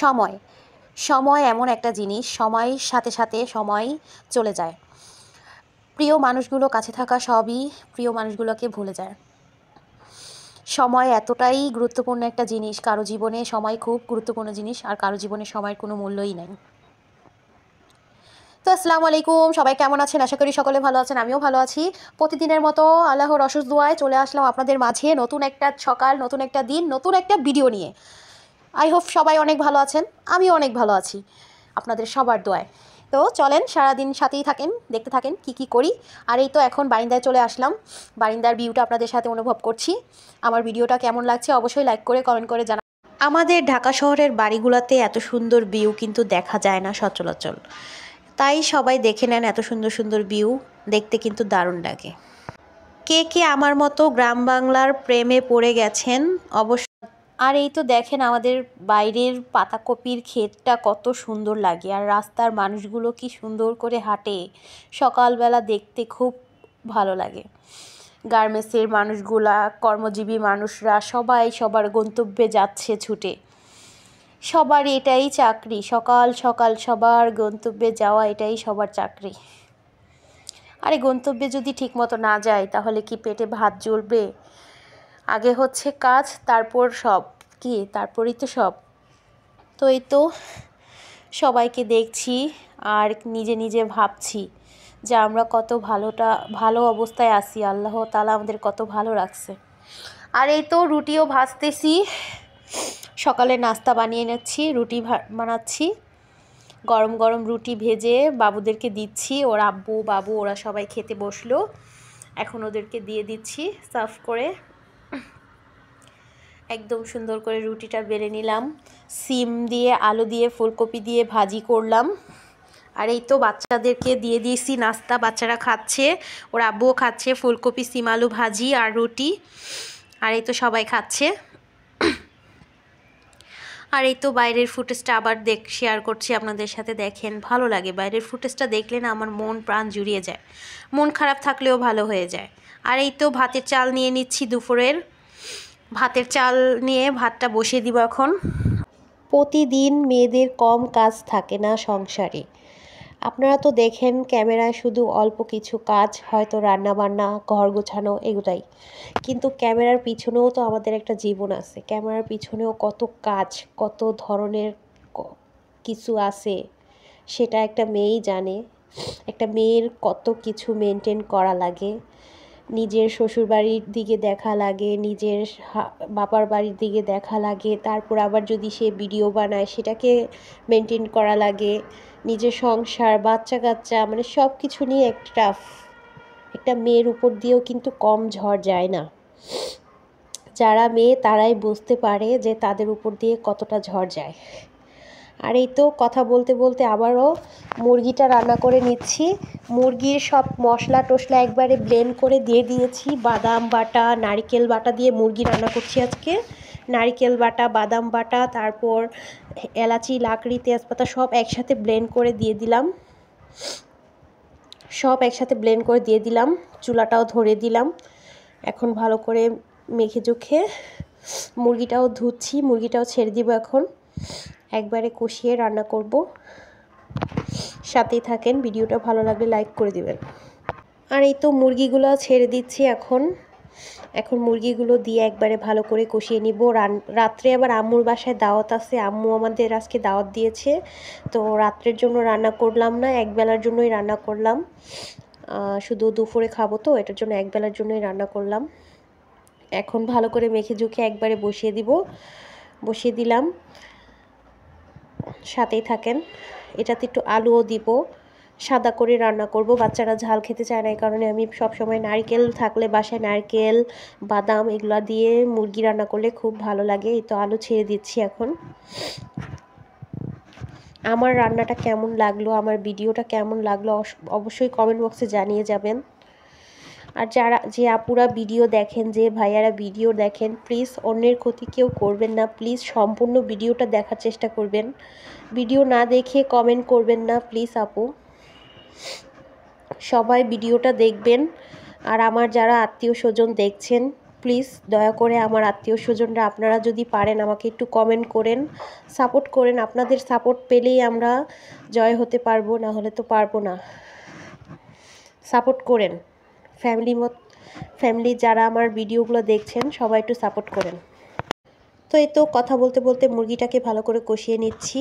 সময় সময় এমন একটা জিনিস, সময়ের সাথে সাথে সময় চলে যায়। প্রিয় মানুষগুলো কাছে থাকা সবই প্রিয় মানুষগুলোকে ভুলে যায়। সময় এতটাই গুরুত্বপূর্ণ একটা জিনিস, কারো জীবনে সময় খুব গুরুত্বপূর্ণ জিনিস, আর কারো জীবনে সময়ের কোনো মূল্যই নেই। তো আসসালামু আলাইকুম, সবাই কেমন আছেন? আশা করি সকলে ভালো আছেন, আমিও ভালো আছি। প্রতিদিনের মতো আল্লাহর অশেষ দোয়ায় চলে আসলাম আপনাদের মাঝে নতুন একটা সকাল, নতুন একটা দিন, নতুন একটা ভিডিও নিয়ে। আই হোপ সবাই অনেক ভালো আছেন, আমিও অনেক ভালো আছি আপনাদের সবার দোয়ায়। তো চলেন সারাদিন সাথেই থাকেন, দেখতে থাকেন কি কি করি। আর এই তো এখন বারিন্দায় চলে আসলাম, বারিন্দার ভিউটা আপনাদের সাথে অনুভব করছি। আমার ভিডিওটা কেমন লাগছে অবশ্যই লাইক করে কমেন্ট করে জানান। আমাদের ঢাকা শহরের বাড়িগুলোতে এত সুন্দর ভিউ কিন্তু দেখা যায় না সচরাচর, তাই সবাই দেখে নেন। এত সুন্দর সুন্দর ভিউ দেখতে কিন্তু দারুণ লাগে। কে কে আমার মতো গ্রাম বাংলার প্রেমে পড়ে গেছেন অবশ্য। আর এই তো দেখেন আমাদের বাইরের পাতাকপির ক্ষেতটা কত সুন্দর লাগে, আর রাস্তার মানুষগুলো কি সুন্দর করে হাঁটে, সকালবেলা দেখতে খুব ভালো লাগে। গার্মেন্টসের মানুষগুলা, কর্মজীবী মানুষরা সবাই সবার গন্তব্যে যাচ্ছে ছুটে। সবার এটাই চাকরি, সকাল সকাল সবার গন্তব্যে যাওয়া এটাই সবার চাকরি। আরে গন্তব্যে যদি ঠিকমতো না যায় তাহলে কি পেটে ভাত জ্বলবে? আগে হচ্ছে কাজ, তারপর সব, কি তারপরই তো সব। তো এই তো সবাইকে দেখছি আর নিজে নিজে ভাবছি যে আমরা কত ভালো অবস্থায় আছি, আল্লাহ তাআলা আমাদের কত ভালো রাখছে। আর এই তো রুটিও ভাজতেছি, সকালে নাস্তা বানিয়ে নিচ্ছি, রুটি বানাচ্ছি। গরম গরম রুটি ভেজে বাবুদেরকে দিচ্ছি, ওর আব্বু বাবু ওরা সবাই খেতে বসলো, এখন ওদেরকে দিয়ে দিচ্ছি সার্ভ করে। একদম সুন্দর করে রুটিটা বেলে নিলাম, সিম দিয়ে আলু দিয়ে ফুলকপি দিয়ে ভাজি করলাম। আর এই তো বাচ্চাদেরকে দিয়ে দিয়েছি নাস্তা, বাচ্চারা খাচ্ছে, ওর আব্বুও খাচ্ছে ফুলকপি সিম আলু ভাজি আর রুটি। আর এই তো সবাই খাচ্ছে। আর এই তো বাইরের ফুটেজটা আবার শেয়ার করছি আপনাদের সাথে। দেখেন ভালো লাগে, বাইরের ফুটেজটা দেখলে না আমার মন প্রাণ জুড়িয়ে যায়, মন খারাপ থাকলেও ভালো হয়ে যায়। আর এই তো ভাতের চাল নিয়ে নিচ্ছি, দুপুরের ভাতের চাল নিয়ে ভাতটা বসিয়ে দিব এখন। প্রতিদিন মেয়েদের কম কাজ থাকে না সংসারে। আপনারা তো দেখেন ক্যামেরায় শুধু অল্প কিছু কাজ, হয়তো রান্না বান্না ঘর গোছানো এগুলাই, কিন্তু ক্যামেরার পিছনেও তো আমাদের একটা জীবন আছে, ক্যামেরার পিছনেও কত কাজ, কত ধরনের কিছু আছে, সেটা একটা মেয়েই জানে। একটা মেয়ের কত কিছু মেনটেন করা লাগে, নিজের শ্বশুরবাড়ির দিকে দেখা লাগে, নিজের বাবার বাড়ির দিকে দেখা লাগে, তারপর আবার যদি সে ভিডিও বানায় সেটাকে মেনটেন করা লাগে, নিজের সংসার বাচ্চা কাচ্চা মানে সব কিছু নিয়ে একটা মেয়ের উপর দিয়েও কিন্তু কম ঝড় যায় না। যারা মেয়ে তারাই বুঝতে পারে যে তাদের উপর দিয়ে কতটা ঝড় যায়। আর এই তো কথা বলতে বলতে আবারও মুরগিটা রান্না করে নিচ্ছি। মুরগির সব মশলা টশলা একবারে ব্লেন্ড করে দিয়ে দিয়েছি, বাদাম বাটা নারকেল বাটা দিয়ে মুরগি রান্না করছি আজকে। নারকেল বাটা, বাদাম বাটা, তারপর এলাচি লাকড়ি তেজপাতা সব একসাথে ব্লেন্ড করে দিয়ে দিলাম, চুলাটাও ধরে দিলাম। এখন ভালো করে মেখে চুখে মুরগিটাও ধুচ্ছি, মুরগিটাও ছেড়ে দিব, এখন একবারে কষিয়ে রান্না করব। সাথেই থাকেন, ভিডিওটা ভালো লাগলে লাইক করে দিবেন। আর এই তো মুরগিগুলো ছেড়ে দিচ্ছি এখন মুরগিগুলো দিয়ে একবারে ভালো করে কষিয়ে নিব। রাত্রে আবার আম্মুর বাসায় দাওয়াত আছে, আম্মু আমাদের আজকে দাওয়াত দিয়েছে, তো রাত্রের জন্য রান্না করলাম না, একবেলার জন্যই রান্না করলাম। শুধু দুপুরে খাবো তো, এটার জন্য একবেলার জন্যই রান্না করলাম। এখন ভালো করে মেখে ঝুঁকে একবারে বসিয়ে দিলাম। সাথেই থাকেন, এটাতে একটু আলুও দিব, সাদা করে রান্না করব। বাচ্চারা ঝাল খেতে চায় না, এই কারণে আমি সবসময় নারকেল থাকলে বাসায় নারকেল বাদাম এগুলা দিয়ে মুরগি রান্না করলে খুব ভালো লাগে। এই তো আলু ছেড়ে দিচ্ছি এখন। আমার রান্নাটা কেমন লাগলো, আমার ভিডিওটা কেমন লাগলো অবশ্যই কমেন্ট বক্সে জানিয়ে যাবেন। আর যে আপুরা ভিডিও দেখেন, যে ভাইয়ারা ভিডিও দেখেন, প্লিজ অন্যের ক্ষতি কেউ করবেন না, প্লিজ সম্পূর্ণ ভিডিওটা দেখার চেষ্টা করবেন, ভিডিও না দেখে কমেন্ট করবেন না প্লিজ আপু। সবাই ভিডিওটা দেখবেন। আর আমার যারা আত্মীয় স্বজন দেখছেন প্লিজ দয়া করে আমার আত্মীয় স্বজনরা আপনারা যদি পারেন আমাকে একটু কমেন্ট করেন, সাপোর্ট করেন। আপনাদের সাপোর্ট পেলেই আমরা জয় হতে পারবো, না হলে তো পারবো না। সাপোর্ট করেন, ফ্যামিলি যারা আমার ভিডিওগুলো দেখছেন সবাই একটু সাপোর্ট করেন। তো এই তো কথা বলতে বলতে মুরগিটাকে ভালো করে কষিয়ে নিচ্ছি।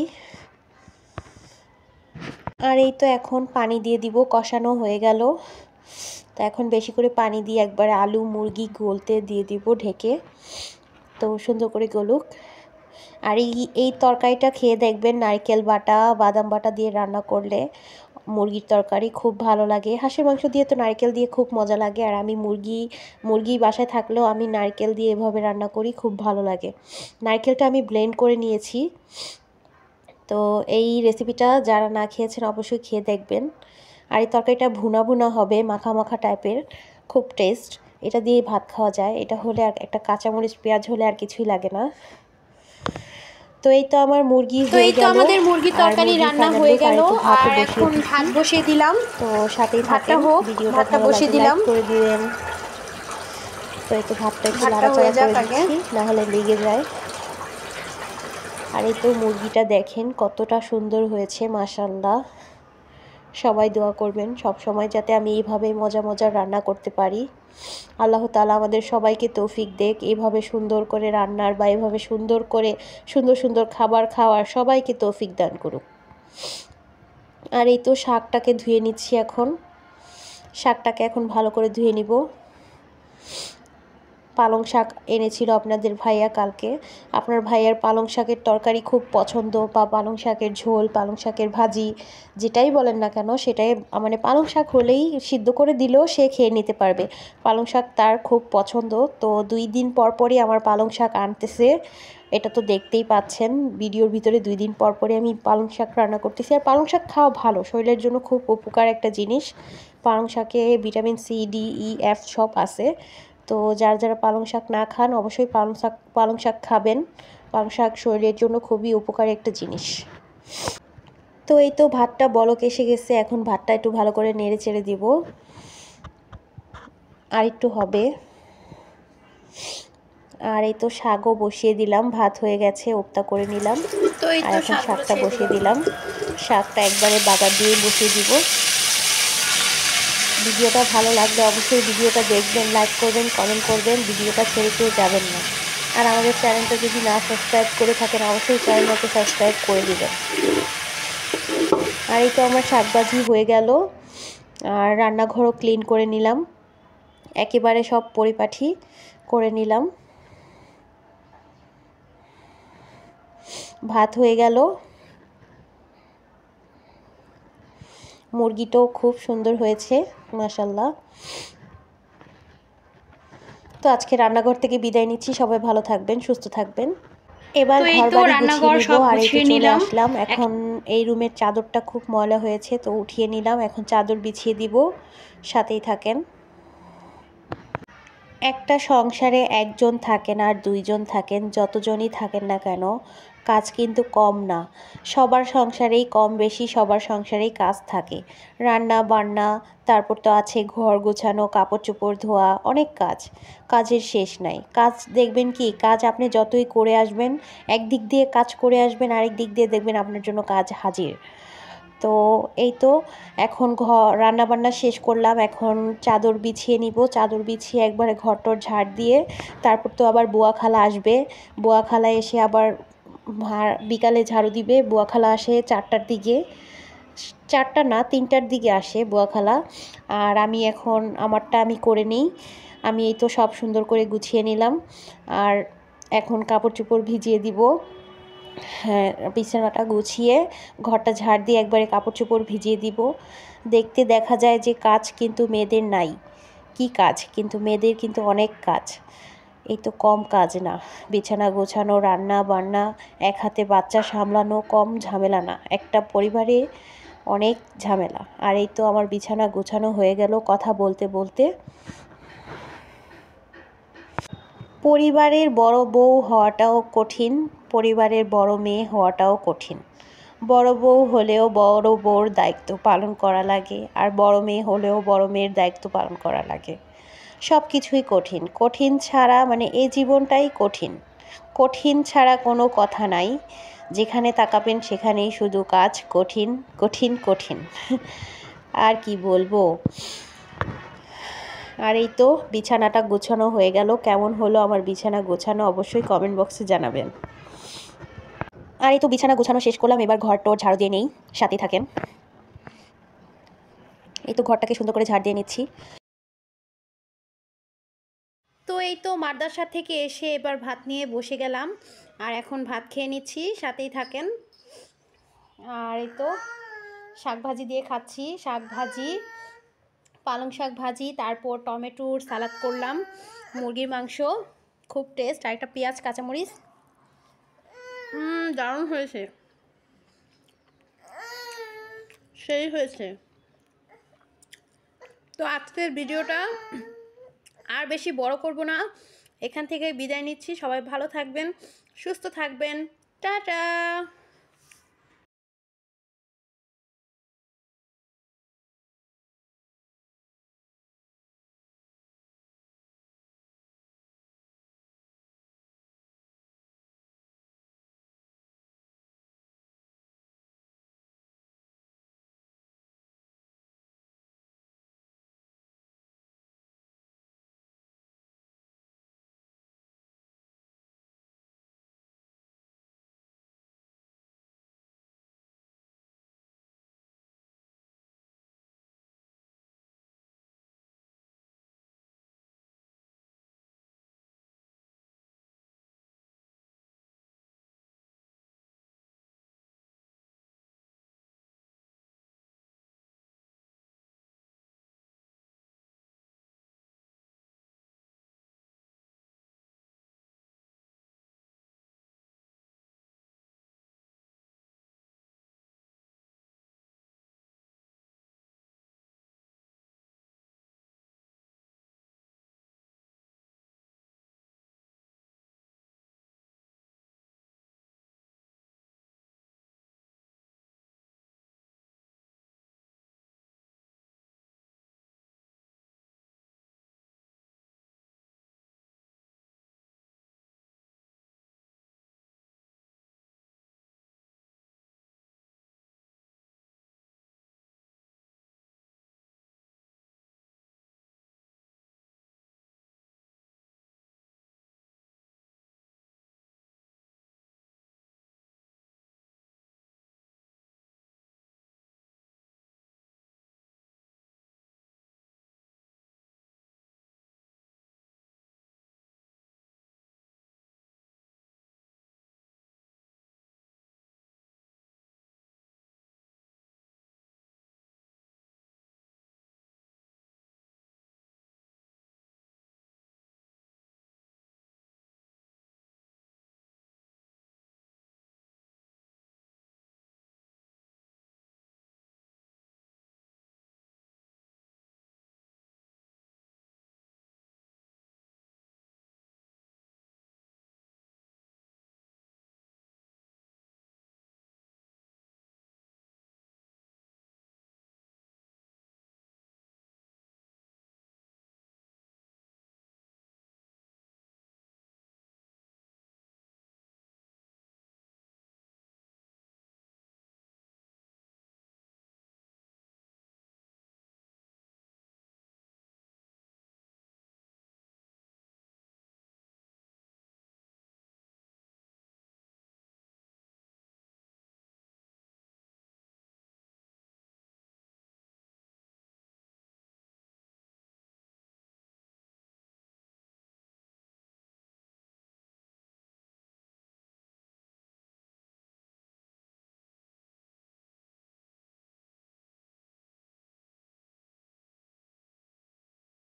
আর এই তো এখন পানি দিয়ে দিব, কষানো হয়ে গেল। তো এখন বেশি করে পানি দিয়ে একবার আলু মুরগি গলতে দিয়ে দিব ঢেকে, তো সুন্দর করে গলুক। আর এই তরকারিটা খেয়ে দেখবেন, নারকেল বাটা বাদাম বাটা দিয়ে রান্না করলে মুরগির তরকারি খুব ভালো লাগে। হাঁসের মাংস দিয়ে তো নারকেল দিয়ে খুব মজা লাগে, আর আমি মুরগি বাসায় থাকলেও আমি নারকেল দিয়ে এভাবে রান্না করি, খুব ভালো লাগে। নারকেলটা আমি ব্লেন্ড করে নিয়েছি। তো এই রেসিপিটা যারা না খেয়েছেন অবশ্যই খেয়ে দেখবেন। আর এই তরকারিটা ভুনা ভুনা হবে, মাখা মাখা টাইপের, খুব টেস্ট। এটা দিয়ে ভাত খাওয়া যায়। এটা হলে আর একটা কাঁচামরিচ পেঁয়াজ হলে আর কিছুই লাগে না। তো এই তো আমার মুরগি হয়ে গেল, আমাদের মুরগির তরকারি রান্না হয়ে গেল। আর এখন ভাত বসিয়ে দিলাম। তো সাথেই থাকেন, ভিডিওটা বসিয়ে দিলাম করে দিবেন। তো এই তো ভাতটা একটু নাড়াচাড়া করে দিচ্ছি, না হলে লেগে যায়। আর এই তো মুরগিটা দেখেন কতটা সুন্দর হয়েছে, মাশাআল্লাহ। সবাই দোয়া করবেন সব সময় যাতে আমি এইভাবে মজা মজা রান্না করতে পারি। আল্লাহ তাআলা আমাদের সবাইকে তৌফিক দেক, এইভাবে সুন্দর করে রান্নার বা এইভাবে সুন্দর করে সুন্দর সুন্দর খাবার খাওয়ার সবাইকে তৌফিক দান করুক। আর এই তো শাকটাকে ধুয়ে নিচ্ছি এখন। শাকটাকে এখন ভালো করে ধুয়ে নিব। পালং শাক এনেছিল আপনাদের ভাইয়া কালকে। আপনার ভাইয়ার পালং শাকের তরকারি খুব পছন্দ, বা পালং শাকের ঝোল, পালং শাকের ভাজি, যেটাই বলেন না কেন সেটাই, মানে পালং শাক হলেই সিদ্ধ করে দিলেও সে খেয়ে নিতে পারবে। পালং শাক তার খুব পছন্দ। তো 2 দিন পর পরই আমার পালং শাক আনতেছে, এটা তো দেখতেই পাচ্ছেন ভিডিওর ভিতরে। 2 দিন পর পরই আমি পালং শাক রান্না করতেছি। আর পালং শাক খাওয়া ভালো, শরীরের জন্য খুব উপকার একটা জিনিস। পালং শাকে ভিটামিন সি, ডি, ই, এফ সব আছে। তো যারা পালং শাক না খান অবশ্যই পালং শাক খাবেন। পালং শাক শরীরের জন্য খুবই উপকারী একটা জিনিস। তো এই তো ভাতটা বলক এসে গেছে, এখন ভাতটা একটু ভালো করে নেড়ে চেড়ে দিব, আর একটু হবে। আর এই তো শাকও বসিয়ে দিলাম, ভাত হয়ে গেছে, ওপ্তা করে নিলাম। আর এখন শাকটা বসিয়ে দিলাম। শাকটা একবারে বাগার দিয়ে বসিয়ে দিব। ভিডিওটা ভালো লাগলে অবশ্যই ভিডিওটা দেখবেন, লাইক করবেন, কমেন্ট করবেন, ভিডিওটা ছেড়ে কেউ যাবেন না। আর আমাদের চ্যানেলটা যদি না সাবস্ক্রাইব করে থাকেন অবশ্যই চ্যানেলটাকে সাবস্ক্রাইব করে দেবেন। আর এই তো আমার শাকভাজি হয়ে গেল, আর রান্নাঘরও ক্লিন করে নিলাম, একেবারে সব পরিপাটি করে নিলাম। ভাত হয়ে গেল। মুরগিটাও খুব সুন্দর হয়েছে, মাশাআল্লাহ। তো আজকে রান্নাঘর থেকে বিদায় নিচ্ছি। সবাই ভালো থাকবেন, সুস্থ থাকবেন। এবার ঘরবাড়ি গুছিয়ে নিব। আর এই তো চলে আসলাম। এখন এই রুমের চাদরটা খুব ময়লা হয়েছে, তো উঠিয়ে নিলাম। এখন চাদর বিছিয়ে দিব, সাথেই থাকেন। একটা সংসারে একজন থাকেন আর 2 জন থাকেন, যতজনই থাকেন না কেন কাজ কিন্তু কম না। সবার সংসারেই কম বেশি সবার সংসারেই কাজ থাকে। রান্না বান্না, তারপর তো আছে ঘর গোছানো, কাপড় চোপড় ধোয়া, অনেক কাজ। কাজের শেষ নাই। কাজ দেখবেন কি, কাজ আপনি যতই করে আসবেন, একদিক দিয়ে কাজ করে আসবেন, আরেক দিক দিয়ে দেখবেন আপনার জন্য কাজ হাজির। তো এই তো এখন রান্নাবান্না শেষ করলাম। এখন চাদর বিছিয়ে নিব। চাদর বিছিয়ে একবারে ঘরটর ঝাড় দিয়ে, তারপর তো আবার বুয়া খালা আসবে। বুয়া খালা এসে আবার বিকালে ঝাড়ু দিবে। বুয়া খালা আসে 4টার দিকে, 4টা না 3টার দিকে আসে বুয়া খালা। আর আমি এখন আমারটা আমি করে নিই। আমি এই তো সব সুন্দর করে গুছিয়ে নিলাম। আর এখন কাপড় চোপড় ভিজিয়ে দিব। হ্যাঁ, বিছানাটা গুছিয়ে ঘরটা ঝাড় দিয়ে একবারে কাপড় চোপড় ভিজিয়ে দিব। দেখতে দেখা যায় যে কাজ কিন্তু মেয়েদের নাই, কি কাজ, কিন্তু মেয়েদের কিন্তু অনেক কাজ। এই তো কম কাজ না। বিছানা গোছানো, রান্না বান্না, এক হাতে বাচ্চা সামলানো কম ঝামেলা না। একটা পরিবারে অনেক ঝামেলা। আর এই তো আমার বিছানা গোছানো হয়ে গেল কথা বলতে বলতে। পরিবারের বড় বউ হওয়াটাও কঠিন, পরিবারের বড় মেয়ে হওয়াটাও কঠিন। বড় বউ হলেও বড় বউর দায়িত্ব পালন করা লাগে, আর বড় মেয়ে হলেও বড় মেয়ের দায়িত্ব পালন করা লাগে। সব কিছুই কঠিন, কঠিন ছাড়া মানে এই জীবনটাই কঠিন, কঠিন ছাড়া কোনো কথা নাই, যেখানে তাকাবেন সেখানেই শুধু কাজ কঠিন কঠিন কঠিন। আর কি বলবো। আর এই তো বিছানাটা গোছানো হয়ে গেল। কেমন হলো আমার বিছানা গোছানো অবশ্যই কমেন্ট বক্সে জানাবেন। আর এই তো বিছানা গোছানো শেষ করলাম, এবার ঘর টোর ঝাড়ু দিয়ে নেই, সাথে থাকেন। এই তো ঘরটাকে সুন্দর করে ঝাড় দিয়ে নিচ্ছি। তো এই তো মাদ্রাসা থেকে এসে এবার ভাত নিয়ে বসে গেলাম, আর এখন ভাত খেয়ে নিচ্ছি, সাথেই থাকেন। আর এই তো শাক ভাজি দিয়ে খাচ্ছি, শাক ভাজি, পালং শাক ভাজি, তারপর টমেটোর সালাদ করলাম, মুরগির মাংস, খুব টেস্ট, আর একটা পেঁয়াজ কাঁচামরিচ। দারুণ হয়েছে, সেই হয়েছে। তো আজকের ভিডিওটা আর বেশি বড় করব না, এখান থেকে বিদায় নিচ্ছি। সবাই ভালো থাকবেন, সুস্থ থাকবেন, টাটা।